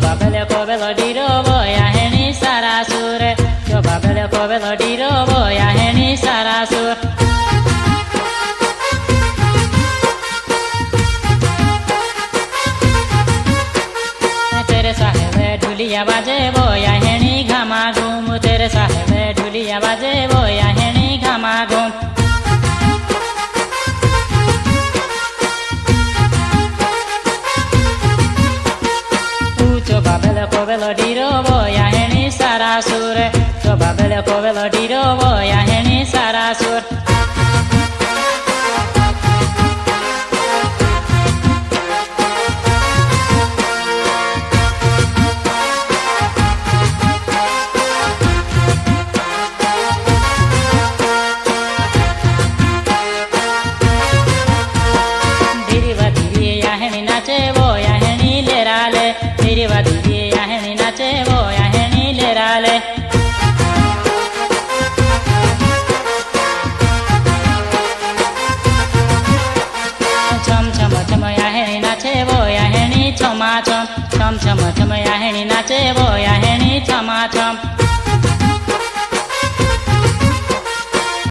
babele kobelo diro boya heni sarasure yo babele kobelo diro boya heni sarasur तेरे साहेबे ढुलिया बाजे बोया हेणी घामा घूम तेरे साहेबे ढुलिया बाजे बोया हेणी घामा घूम ऊंचो बाबेले कोबेलो डीरो बोया हेणी सारासुर तो बाबेले कोबेलो डीरो बोया हेणी सारासुर नाचे वो याहनी लेराले तेरी वादी याहनी नाचे वो याहनी लेराले छम छम छम याहनी नाचे वो याहनी छमा छम छम छम छम याहनी नाचे वो याहनी छमा छम